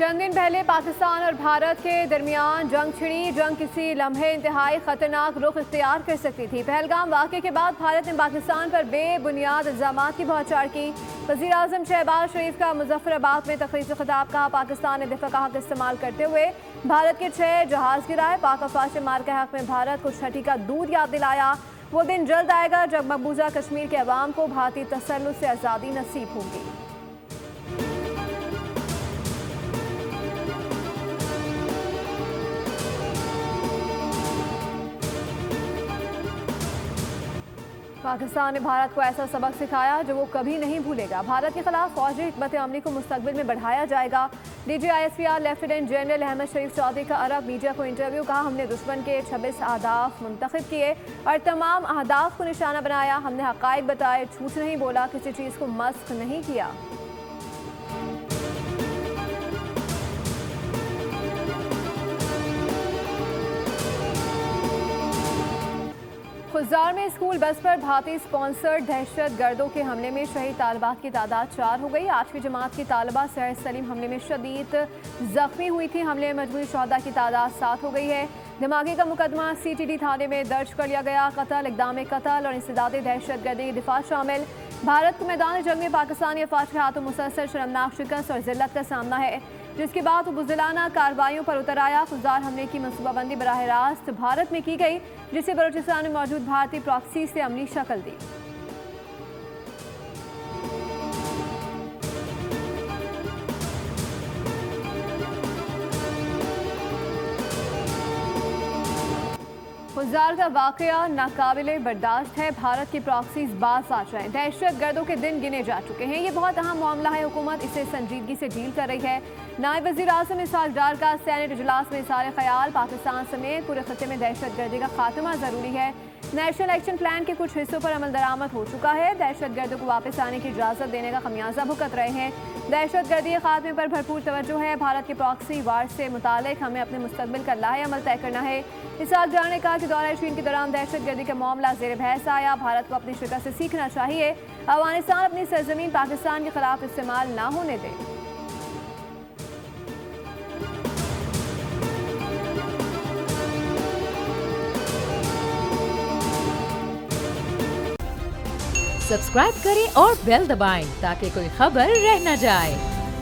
चंद दिन पहले पाकिस्तान और भारत के दरमियान जंग छिड़ी। जंग किसी लम्हे इंतहाई खतरनाक रुख इख्तियार कर सकती थी। पहलगाम वाक़े के बाद भारत ने पाकिस्तान पर बेबुनियाद इल्ज़ामात की बौछार की। वज़ीर आज़म शहबाज शरीफ का मुज़फ़्फ़राबाद में तक़रीर से खिताब। कहा, पाकिस्तान ने दिफ़ा का हक़ इस्तेमाल करते हुए भारत के 6 जहाज़ गिराए। पाक अफ़वाज मार के हक़ में भारत को छठी का दूध याद दिलाया। वो दिन जल्द आएगा जब मकबूजा कश्मीर के अवाम को भारतीय तसल्लुत से आज़ादी नसीब होगी। पाकिस्तान ने भारत को ऐसा सबक सिखाया जो वो कभी नहीं भूलेगा। भारत के खिलाफ फौजी हिकमत अमली को मुस्तकबिल में बढ़ाया जाएगा। DGISPR लेफ्टिनेंट जनरल अहमद शरीफ चौधरी का अरब मीडिया को इंटरव्यू। कहा, हमने दुश्मन के 26 अहदाफ मुंतखब किए और तमाम अहदाफ को निशाना बनाया। हमने हक़ाइक़ बताए, झूठ नहीं बोला, किसी चीज़ को मस्ख नहीं किया। खुजार में स्कूल बस पर भारतीय स्पॉन्सर्ड दहशत गर्दों के हमले में शहीद तालिबात की तादाद 4 हो गई। 8वीं जमात की तालिबा सहर सलीम हमले में शदीद जख्मी हुई थी। हमले में मजबूरी शहदा की तादाद 7 हो गई है। धमाके का मुकदमा CTD थाने में दर्ज कर लिया गया। कत्ल, इक़दाम कत्ल और इंसदाद दहशत गर्दी दिफा शामिल। भारत को मैदान जंग में पाकिस्तानी अफवाज के हाथों मुसलसल शर्मनाक शिकस्त और जिल्लत का सामना है, जिसके बाद वो बुज़दिलाना कार्रवाइयों पर उतर आया। खुजार हमले की मनसूबाबंदी बराह रास्त भारत में की गई, जिसे बलूचिस्तान में मौजूद भारतीय प्रॉक्सी से अमली शक्ल दी। खुजार का वाक़या नाकाबिले बर्दाश्त है। भारत की प्रॉक्सीज बाज आ जाएं। दहशत गर्दों के दिन गिने जा चुके हैं। ये बहुत अहम मामला है। हुकूमत इसे संजीदगी से डील कर रही है। नायब वज़ीर आज़म इसहाक़ डार का सेनेट इजलास में इज़हार ख़याल। पाकिस्तान समेत पूरे खत्े में दहशत गर्दी का खात्मा ज़रूरी है। नेशनल एक्शन प्लान के कुछ हिस्सों पर अमल दरामद हो चुका है। दहशत गर्दों को वापस आने की इजाज़त देने का खमियाजा भुगत रहे हैं। दहशत गर्दी के खात्मे पर भरपूर तवज्जो है। भारत के प्रॉक्सी वार से मुतालिक हमें अपने मुस्तकबिल का लाहे अमल तय करना है। इसहाक़ डार ने कहा कि दौरा चीन के दौरान दहशत गर्दी का मामला ज़ेर बहस आया। भारत को अपनी शिकस्त से सीखना चाहिए। अफ़गानिस्तान अपनी सरजमीन पाकिस्तान के खिलाफ इस्तेमाल ना होने दे। सब्सक्राइब करें और बेल दबाएं ताकि कोई खबर रह न जाए।